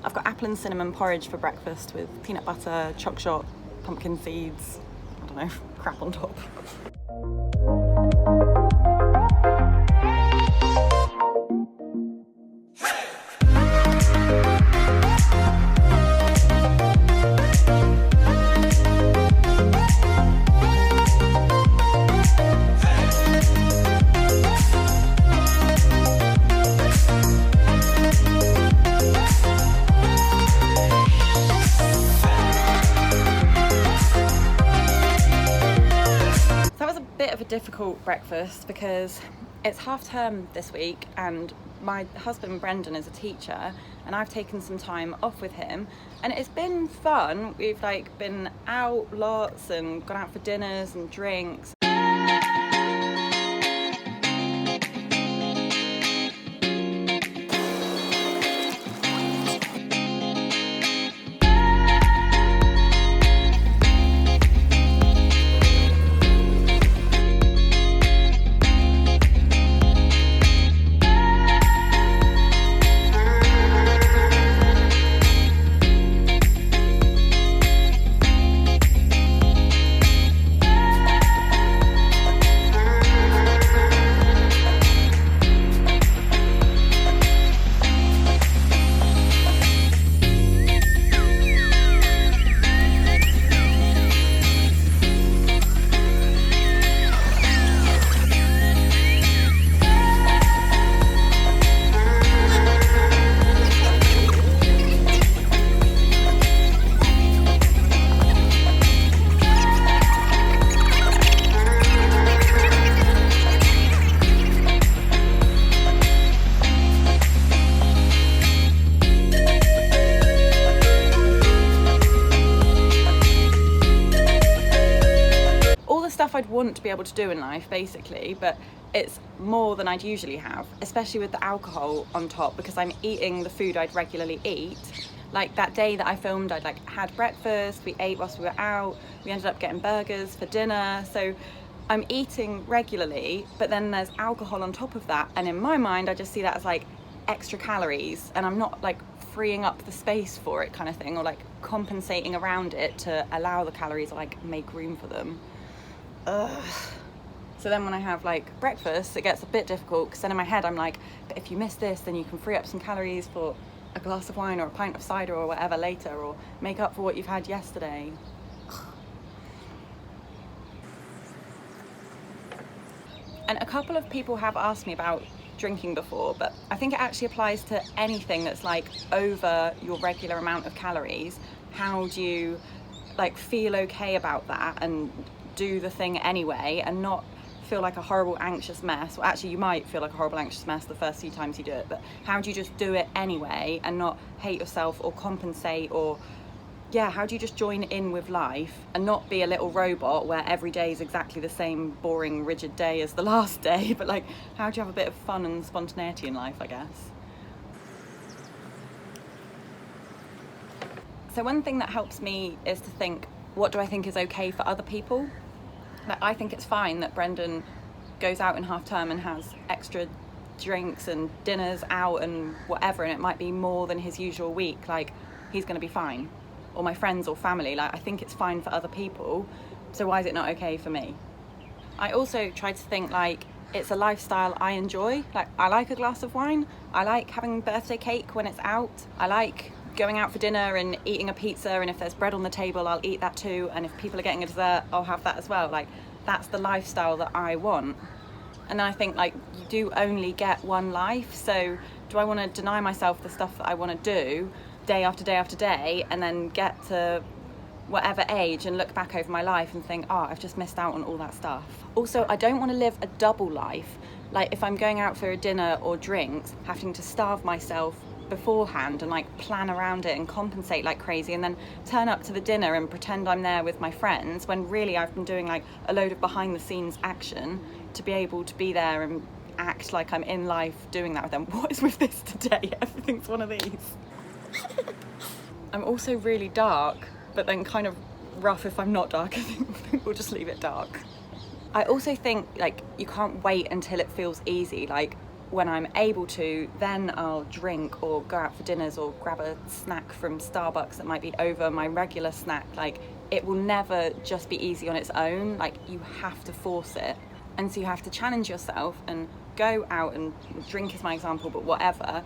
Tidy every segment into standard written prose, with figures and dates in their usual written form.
I've got apple and cinnamon porridge for breakfast with peanut butter, choc shot, pumpkin seeds, I don't know, crap on top. Difficult breakfast because it's half term this week and my husband Brendan is a teacher and I've taken some time off with him and it's been fun. We've like been out lots and gone out for dinners and drinks. I'd want to be able to do in life basically, but it's more than I'd usually have, especially with the alcohol on top because I'm eating the food I'd regularly eat. Like that day that I filmed, I'd like had breakfast, we ate whilst we were out, we ended up getting burgers for dinner, so I'm eating regularly, but then there's alcohol on top of that, and in my mind I just see that as like extra calories and I'm not like freeing up the space for it kind of thing, or like compensating around it to allow the calories, like make room for them. Ugh. So then when I have like breakfast, it gets a bit difficult because then in my head I'm like, but if you miss this, then you can free up some calories for a glass of wine or a pint of cider or whatever later, or make up for what you've had yesterday. And a couple of people have asked me about drinking before, but I think it actually applies to anything that's like over your regular amount of calories. How do you like feel okay about that and do the thing anyway and not feel like a horrible anxious mess? Well, actually you might feel like a horrible anxious mess the first few times you do it, but how do you just do it anyway and not hate yourself or compensate, or yeah, how do you just join in with life and not be a little robot where every day is exactly the same boring rigid day as the last day, but like how do you have a bit of fun and spontaneity in life, I guess. So one thing that helps me is to think, what do I think is okay for other people? Like, I think it's fine that Brendan goes out in half term and has extra drinks and dinners out and whatever, and it might be more than his usual week. Like, he's going to be fine. Or my friends or family, like, I think it's fine for other people, so why is it not okay for me? I also try to think like it's a lifestyle I enjoy. Like, I like a glass of wine, I like having birthday cake when it's out, I like going out for dinner and eating a pizza, and if there's bread on the table I'll eat that too, and if people are getting a dessert I'll have that as well. Like, that's the lifestyle that I want. And then I think like you do only get one life, so do I want to deny myself the stuff that I want to do day after day after day and then get to whatever age and look back over my life and think, oh, I've just missed out on all that stuff? Also, I don't want to live a double life. Like, if I'm going out for a dinner or drinks, having to starve myself beforehand and like plan around it and compensate like crazy, and then turn up to the dinner and pretend I'm there with my friends when really I've been doing like a load of behind the scenes action to be able to be there and act like I'm in life doing that with them. What is with this today? Everything's one of these. I'm also really dark, but then kind of rough if I'm not dark. I think we'll just leave it dark. I also think like you can't wait until it feels easy. Like, when I'm able to, then I'll drink or go out for dinners or grab a snack from Starbucks that might be over my regular snack. Like, it will never just be easy on its own. Like, you have to force it. And so you have to challenge yourself and go out and drink is my example, but whatever,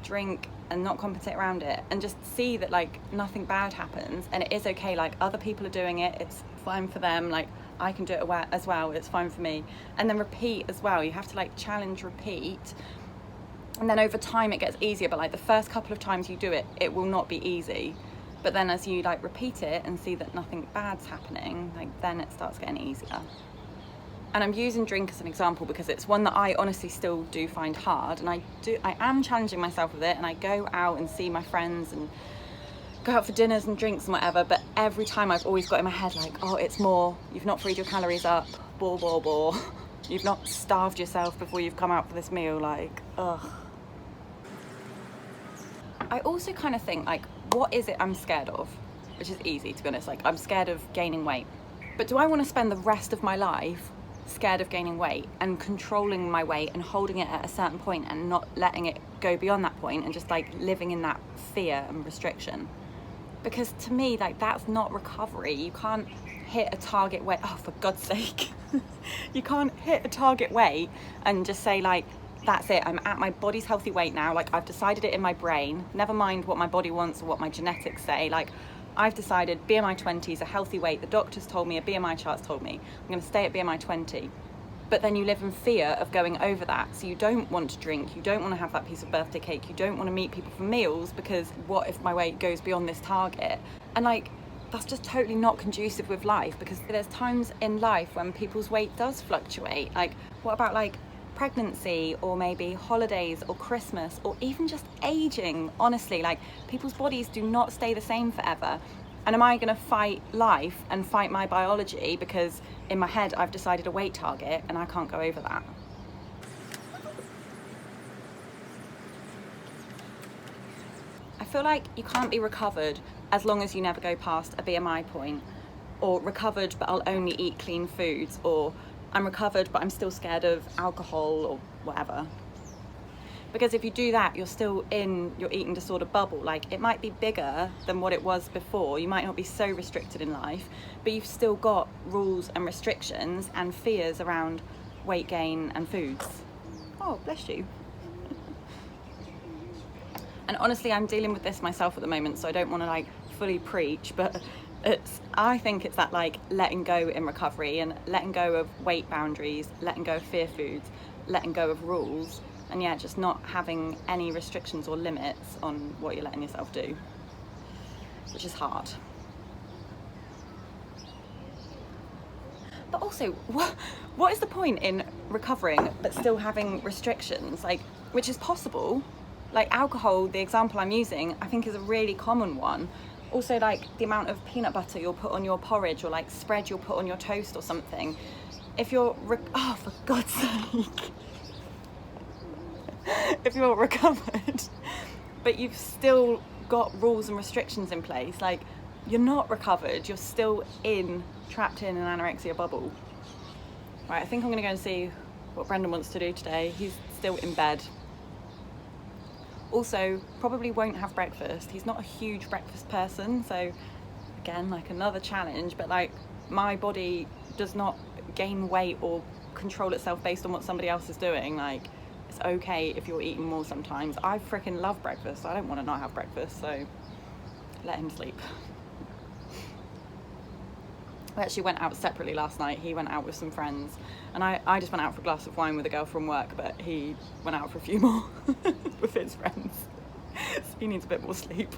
drink and not compensate around it, and just see that like nothing bad happens, and it is okay. Like, other people are doing it, it's fine for them, like I can do it as well, it's fine for me. And then repeat as well. You have to like challenge, repeat, and then over time it gets easier. But like the first couple of times you do it, it will not be easy, but then as you like repeat it and see that nothing bad's happening, like then it starts getting easier. And I'm using drink as an example because it's one that I honestly still do find hard, and I am challenging myself with it, and I go out and see my friends and go out for dinners and drinks and whatever, but every time I've always got in my head like, oh, it's more, you've not freed your calories up, bore. You've not starved yourself before you've come out for this meal, like, ugh. I also kind of think like, what is it I'm scared of? Which is easy, to be honest. Like, I'm scared of gaining weight. But do I want to spend the rest of my life scared of gaining weight and controlling my weight and holding it at a certain point and not letting it go beyond that point and just like living in that fear and restriction? Because to me, like, that's not recovery. You can't hit a target weight, oh, for God's sake. You can't hit a target weight and just say like, that's it, I'm at my body's healthy weight now. Like, I've decided it in my brain, never mind what my body wants or what my genetics say. Like, I've decided BMI 20 is a healthy weight. The doctors told me, a BMI chart's told me, I'm going to stay at BMI 20. But then you live in fear of going over that. So you don't want to drink, you don't want to have that piece of birthday cake, you don't want to meet people for meals because what if my weight goes beyond this target? And like, that's just totally not conducive with life, because there's times in life when people's weight does fluctuate. Like, what about like pregnancy, or maybe holidays or Christmas, or even just aging? Honestly, like, people's bodies do not stay the same forever. And am I going to fight life and fight my biology because in my head I've decided a weight target and I can't go over that? I feel like you can't be recovered as long as you never go past a BMI point, or recovered but I'll only eat clean foods, or I'm recovered but I'm still scared of alcohol or whatever. Because if you do that, you're still in your eating disorder bubble. Like, it might be bigger than what it was before. You might not be so restricted in life, but you've still got rules and restrictions and fears around weight gain and foods. Oh, bless you. And honestly, I'm dealing with this myself at the moment, so I don't want to like fully preach, but I think it's that like letting go in recovery, and letting go of weight boundaries, letting go of fear foods, letting go of rules, and yeah, just not having any restrictions or limits on what you're letting yourself do, which is hard. But also, what is the point in recovering but still having restrictions? Like, which is possible. Like alcohol, the example I'm using, I think is a really common one. Also, like the amount of peanut butter you'll put on your porridge, or like spread you'll put on your toast or something. If you're, oh, for God's sake. If you're recovered, but you've still got rules and restrictions in place, like, you're not recovered, you're still trapped in an anorexia bubble. Right, I think I'm gonna go and see what Brendan wants to do today. He's still in bed. Also, probably won't have breakfast. He's not a huge breakfast person, so again, like another challenge, but like, my body does not gain weight or control itself based on what somebody else is doing. Like, it's okay if you're eating more sometimes. I freaking love breakfast. I don't want to not have breakfast, so let him sleep. We actually went out separately last night. He went out with some friends, and I just went out for a glass of wine with a girl from work, but he went out for a few more with his friends. So he needs a bit more sleep.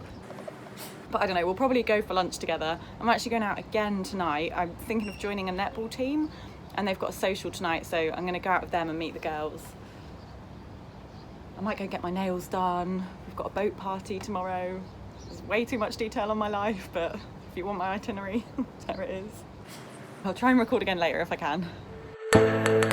But I don't know, we'll probably go for lunch together. I'm actually going out again tonight. I'm thinking of joining a netball team, and they've got a social tonight, so I'm going to go out with them and meet the girls. I might go get my nails done. We've got a boat party tomorrow. There's way too much detail on my life, but if you want my itinerary, there it is. I'll try and record again later if I can.